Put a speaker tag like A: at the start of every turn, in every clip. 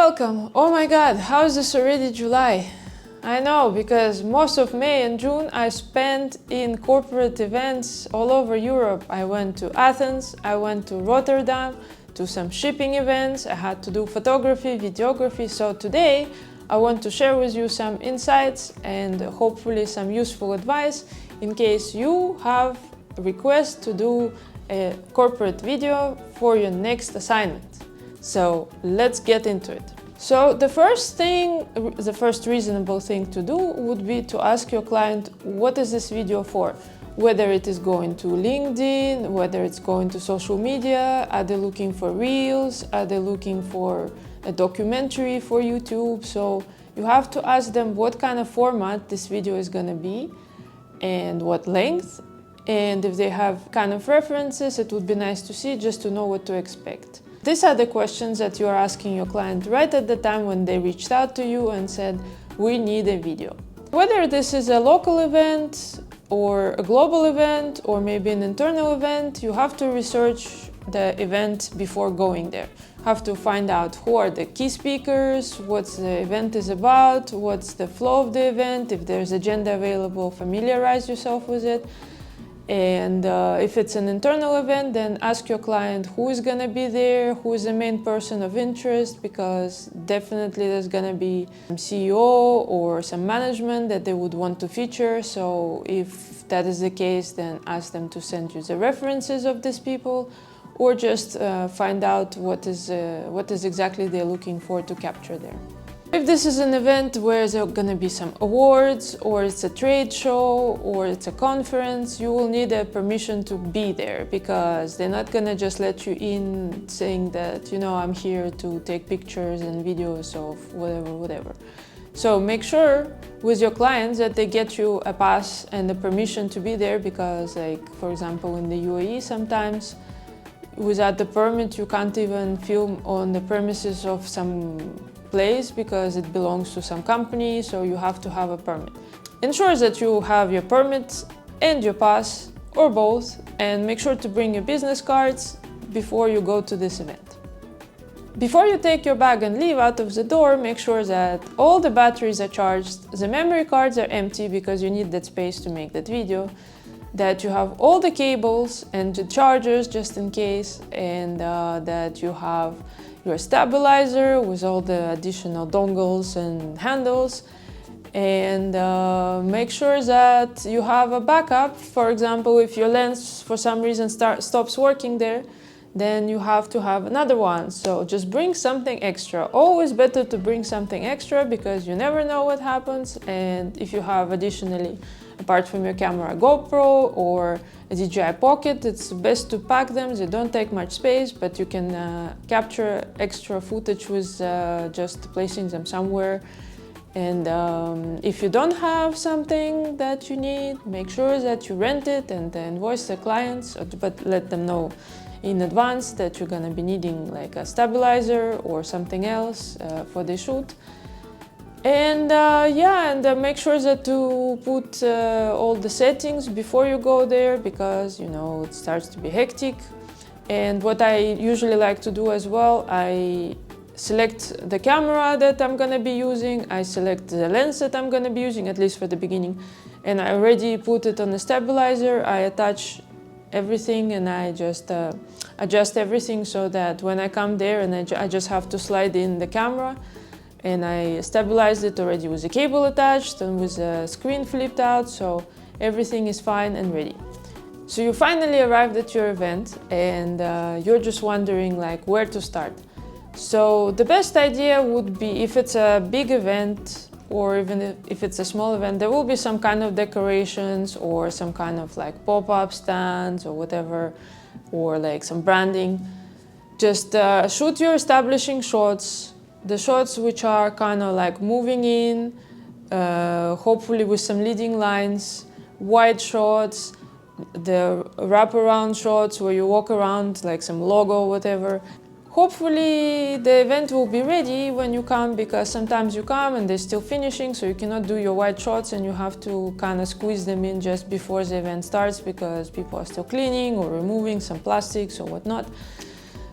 A: welcome! Oh my god, how is this already July? I know, because most of May and June I spent in corporate events all over Europe. I went to Athens, I went to Rotterdam, to some shipping events, I had to do photography, videography, so today I want to share with you some insights and hopefully some useful advice in case you have a request to do a corporate video for your next assignment. So let's get into it. So the first reasonable thing to do would be to ask your client, what is this video for? Whether it is going to LinkedIn, whether it's going to social media, are they looking for reels, are they looking for a documentary for YouTube? So you have to ask them what kind of format this video is going to be and what length. And if they have kind of references, it would be nice to see just to know what to expect. These are the questions that you are asking your client right at the time when they reached out to you and said, we need a video. Whether this is a local event or a global event or maybe an internal event, you have to research the event before going there. You have to find out who are the key speakers, what the event is about, what's the flow of the event, if there's agenda available, familiarize yourself with it. And if it's an internal event, then ask your client who is going to be there, who is the main person of interest, because definitely there's going to be some CEO or some management that they would want to feature. So if that is the case, then ask them to send you the references of these people, or just find out what is exactly they're looking for to capture there. If this is an event where there are going to be some awards, or it's a trade show, or it's a conference, you will need a permission to be there, because they're not going to just let you in saying that, I'm here to take pictures and videos of whatever. So make sure with your clients that they get you a pass and the permission to be there, because for example, in the UAE sometimes without the permit you can't even film on the premises of some place because it belongs to some company, so you have to have a permit. Ensure that you have your permit and your pass, or both, and make sure to bring your business cards before you go to this event. Before you take your bag and leave out of the door, make sure that all the batteries are charged, the memory cards are empty because you need that space to make that video, that you have all the cables and the chargers just in case, and that you have your stabilizer with all the additional dongles and handles, and make sure that you have a backup. For example, if your lens for some reason stops working there, then you have to have another one. So just bring something extra. Always better to bring something extra because you never know what happens. And if you have additionally, apart from your camera, a GoPro or a DJI Pocket, it's best to pack them. They don't take much space, but you can capture extra footage with just placing them somewhere. And if you don't have something that you need, make sure that you rent it and invoice the clients, but let them know in advance that you're going to be needing like a stabilizer or something else for the shoot. And make sure that to put all the settings before you go there, because it starts to be hectic. And what I usually like to do as well, I select the camera that I'm going to be using, I select the lens that I'm going to be using, at least for the beginning, and I already put it on the stabilizer. I attach everything and I just adjust everything so that when I come there and I just have to slide in the camera, and I stabilized it already with a cable attached and with a screen flipped out, so everything is fine and ready. So you finally arrived at your event and you're just wondering where to start. So the best idea would be, if it's a big event or even if it's a small event, there will be some kind of decorations or some kind of pop-up stands or whatever, or some branding. Just shoot your establishing shots, the shots which are kind of moving in, hopefully with some leading lines, wide shots, the wraparound shots where you walk around some logo, whatever. Hopefully the event will be ready when you come, because sometimes you come and they're still finishing, so you cannot do your wide shots and you have to kind of squeeze them in just before the event starts because people are still cleaning or removing some plastics or whatnot.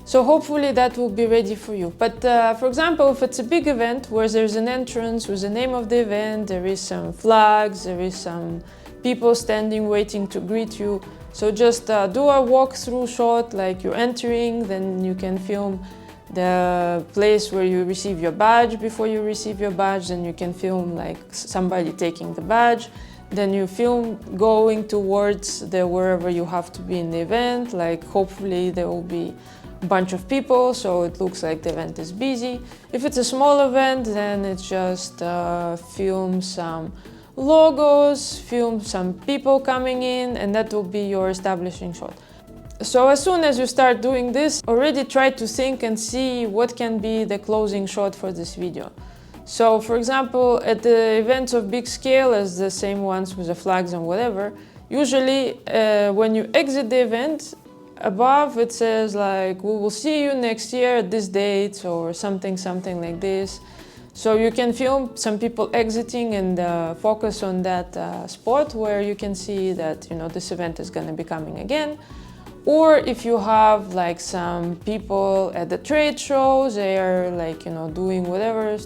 A: So hopefully that will be ready for you. But for example, if it's a big event where there's an entrance with the name of the event, there is some flags, there is some people standing waiting to greet you. So just do a walkthrough shot, like you're entering, then you can film the place where you receive your badge. Before you receive your badge, then you can film like somebody taking the badge. Then you film going towards wherever you have to be in the event, like hopefully there will be bunch of people, so it looks like the event is busy. If it's a small event, then it's just film some logos, film some people coming in, and that will be your establishing shot. So as soon as you start doing this, already try to think and see what can be the closing shot for this video. So for example, at the events of big scale, as the same ones with the flags and whatever, usually when you exit the event, above it says like, we will see you next year at this date, or something like this. So you can film some people exiting and focus on that spot where you can see that, you know, this event is going to be coming again. Or if you have like some people at the trade shows, they are like, you know, doing whatever,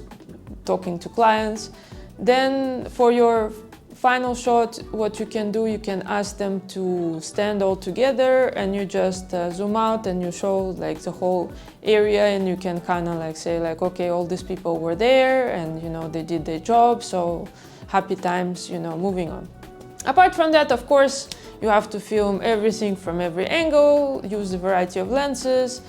A: talking to clients, then for your final shot, what you can do, you can ask them to stand all together, and you just zoom out and you show like the whole area, and you can kind of like say like, okay, all these people were there and, you know, they did their job, so happy times, you know, moving on. Apart from that, of course, you have to film everything from every angle, use a variety of lenses.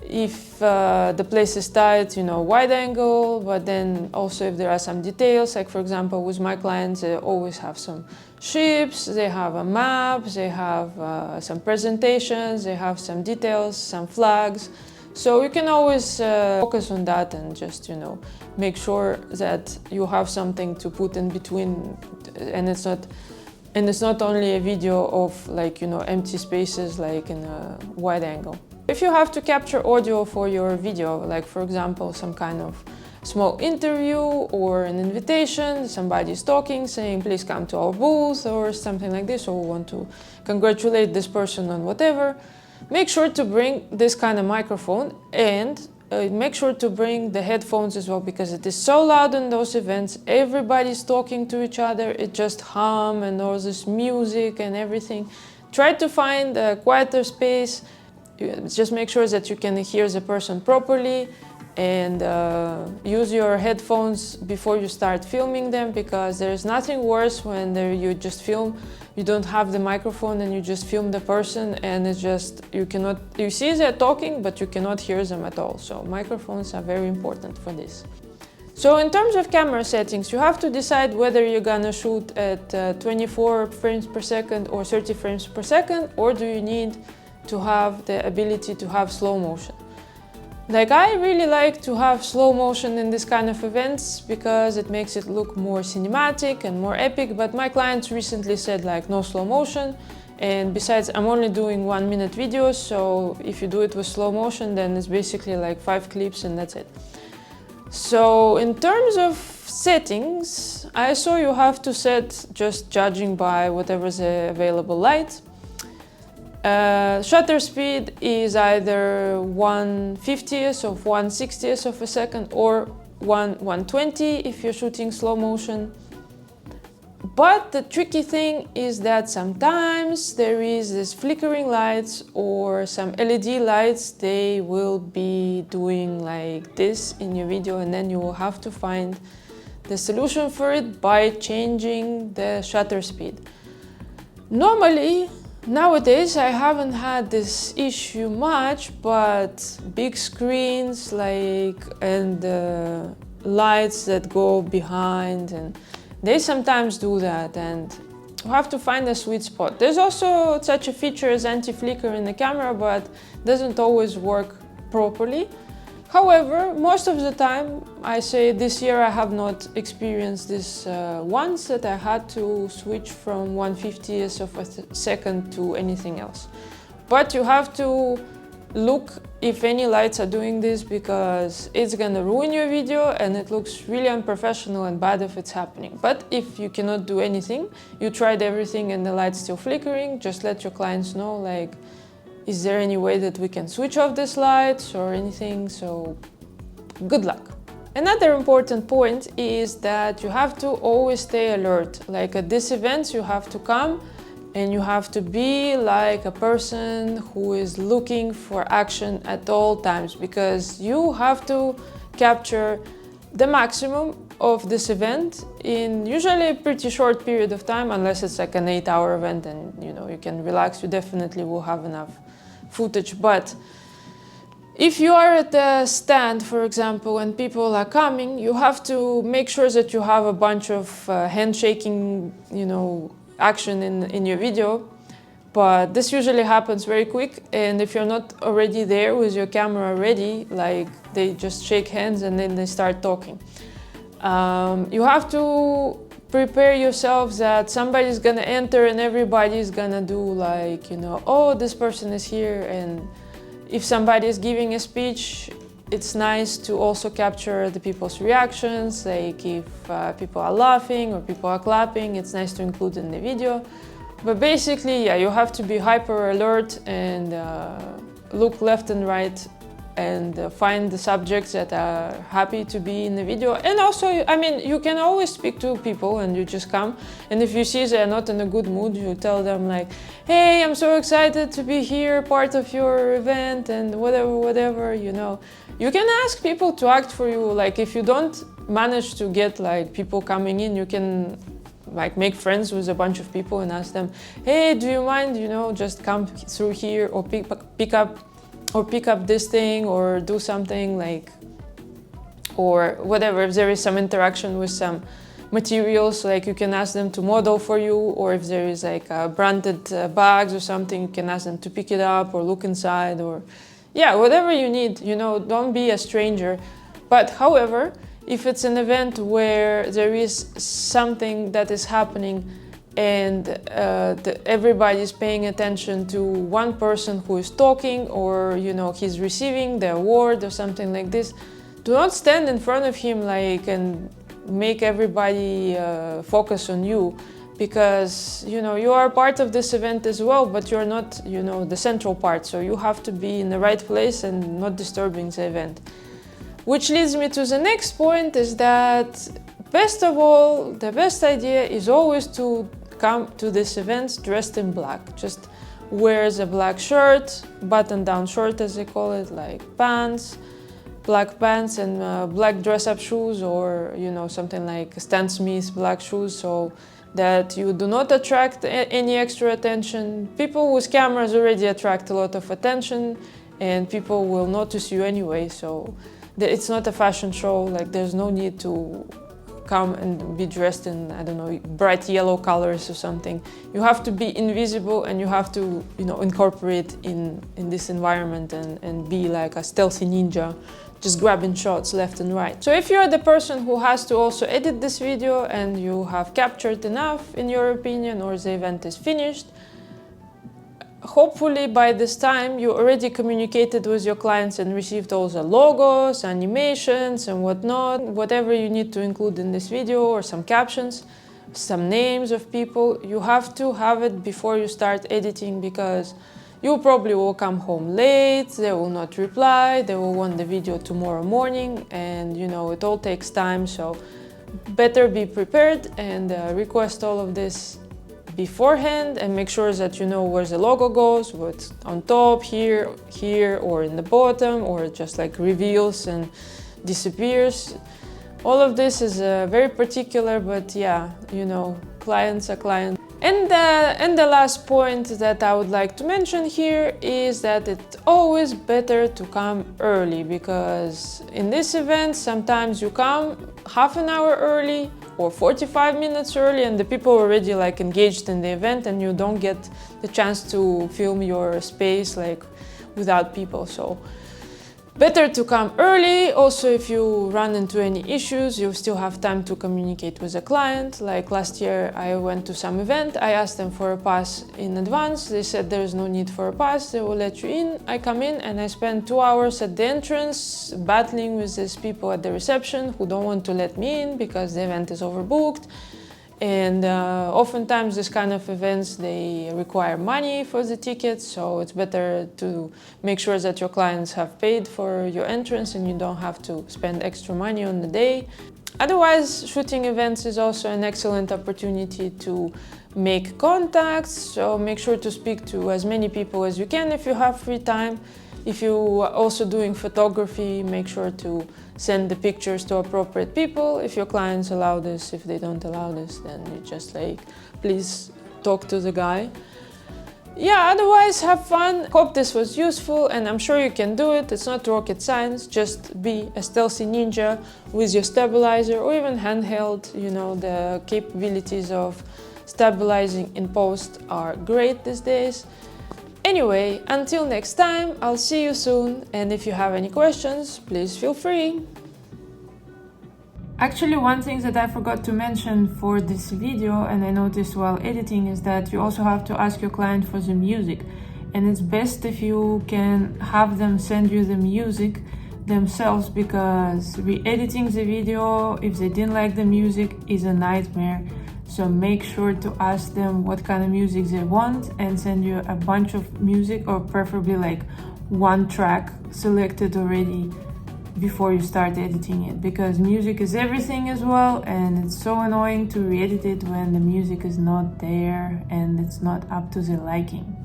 A: If the place is tight, you know, wide angle, but then also if there are some details, like for example, with my clients, they always have some ships, they have a map, they have some presentations, they have some details, some flags. So you can always focus on that and just, you know, make sure that you have something to put in between, and it's not only a video of like, you know, empty spaces like in a wide angle. If you have to capture audio for your video, like for example, some kind of small interview or an invitation, somebody's talking, saying, please come to our booth or something like this, or we want to congratulate this person on whatever, make sure to bring this kind of microphone, and make sure to bring the headphones as well, because it is so loud in those events. Everybody's talking to each other, it just hum and all this music and everything. Try to find a quieter space. Just make sure that you can hear the person properly, and use your headphones before you start filming them, because there's nothing worse when you just film, you don't have the microphone and you just film the person, and it's just, you see they're talking, but you cannot hear them at all. So microphones are very important for this. So in terms of camera settings, you have to decide whether you're gonna shoot at 24 frames per second or 30 frames per second, or do you need to have the ability to have slow motion. Like, I really like to have slow motion in this kind of events because it makes it look more cinematic and more epic, but my clients recently said like no slow motion, and besides I'm only doing 1 minute videos, so if you do it with slow motion then it's basically like 5 clips and that's it. So in terms of settings, I saw you have to set, just judging by whatever's the available light. Shutter speed is either 1/50th of 1/60th of a second or 1/120 if you're shooting slow motion. But the tricky thing is that sometimes there is this flickering lights or some LED lights, they will be doing like this in your video, and then you will have to find the solution for it by changing the shutter speed. Normally, nowadays I haven't had this issue much, but big screens and lights that go behind, and they sometimes do that, and you have to find a sweet spot. There's also such a feature as anti-flicker in the camera, but doesn't always work properly. However, most of the time, I say this year I have not experienced this once, that I had to switch from 1/50th of a second to anything else. But you have to look if any lights are doing this, because it's gonna ruin your video and it looks really unprofessional and bad if it's happening. But if you cannot do anything, you tried everything and the light's still flickering, just let your clients know, like, is there any way that we can switch off the lights or anything? So good luck. Another important point is that you have to always stay alert. Like at these events, you have to come and you have to be like a person who is looking for action at all times, because you have to capture the maximum of this event in usually a pretty short period of time, unless it's like an 8-hour event and you can relax. You definitely will have enough footage. But if you are at the stand, for example, and people are coming, you have to make sure that you have a bunch of handshaking, action in your video. But this usually happens very quick, and if you're not already there with your camera ready, like they just shake hands and then they start talking. You have to prepare yourself that somebody's gonna enter and everybody's gonna do like, oh, this person is here. And if somebody is giving a speech, it's nice to also capture the people's reactions. Like if people are laughing or people are clapping, it's nice to include in the video. But basically, yeah, you have to be hyper alert and look left and right and find the subjects that are happy to be in the video. And also, you can always speak to people and you just come. And if you see they're not in a good mood, you tell them like, hey, I'm so excited to be here, part of your event and whatever. You can ask people to act for you. Like if you don't manage to get like people coming in, you can like make friends with a bunch of people and ask them, hey, do you mind, just come through here or pick up this thing or do something like, or whatever. If there is some interaction with some materials, like you can ask them to model for you, or if there is like branded bags or something, you can ask them to pick it up or look inside, or yeah, whatever you need, don't be a stranger. But however, if it's an event where there is something that is happening and everybody's paying attention to one person who is talking, or he's receiving the award or something like this, do not stand in front of him and make everybody focus on you, because you are part of this event as well, but you're not the central part. So you have to be in the right place and not disturbing the event. Which leads me to the next point, is that best of all, the best idea is always to come to this event dressed in black. Just wears a black shirt, button-down shirt as they call it, like pants, black pants and black dress-up shoes, or something like Stan Smith black shoes, so that you do not attract any extra attention. People with cameras already attract a lot of attention and people will notice you anyway, so it's not a fashion show. Like there's no need to come and be dressed in, I don't know, bright yellow colors or something. You have to be invisible and you have to, incorporate in this environment and be like a stealthy ninja, just grabbing shots left and right. So if you're the person who has to also edit this video and you have captured enough, in your opinion, or the event is finished, hopefully by this time you already communicated with your clients and received all the logos, animations and whatnot, whatever you need to include in this video, or some captions, some names of people. You have to have it before you start editing, because you probably will come home late, they will not reply, they will want the video tomorrow morning, and it all takes time. So better be prepared and request all of this beforehand, and make sure that you know where the logo goes, what's on top, here, or in the bottom, or just like reveals and disappears. All of this is very particular, but yeah, clients are clients. And the last point that I would like to mention here is that it's always better to come early, because in this event sometimes you come half an hour early or 45 minutes early and the people are already engaged in the event and you don't get the chance to film your space without people. So better to come early. Also, if you run into any issues, you still have time to communicate with the client. Like last year, I went to some event, I asked them for a pass in advance. They said there's no need for a pass, they will let you in. I come in and I spend 2 hours at the entrance battling with these people at the reception who don't want to let me in because the event is overbooked. And oftentimes this kind of events, they require money for the tickets, so it's better to make sure that your clients have paid for your entrance and you don't have to spend extra money on the day. Otherwise, shooting events is also an excellent opportunity to make contacts, so make sure to speak to as many people as you can if you have free time. If you are also doing photography, make sure to send the pictures to appropriate people. If your clients allow this, if they don't allow this, then you just like, please talk to the guy. Yeah, otherwise have fun. Hope this was useful and I'm sure you can do it. It's not rocket science, just be a stealthy ninja with your stabilizer or even handheld. You know, the capabilities of stabilizing in post are great these days. Anyway, until next time, I'll see you soon, and if you have any questions, please feel free. Actually, one thing that I forgot to mention for this video, and I noticed while editing, is that you also have to ask your client for the music. And it's best if you can have them send you the music themselves, because re-editing the video, if they didn't like the music, is a nightmare. So make sure to ask them what kind of music they want and send you a bunch of music, or preferably like one track selected already before you start editing it, because music is everything as well, and it's so annoying to re-edit it when the music is not there and it's not up to their liking.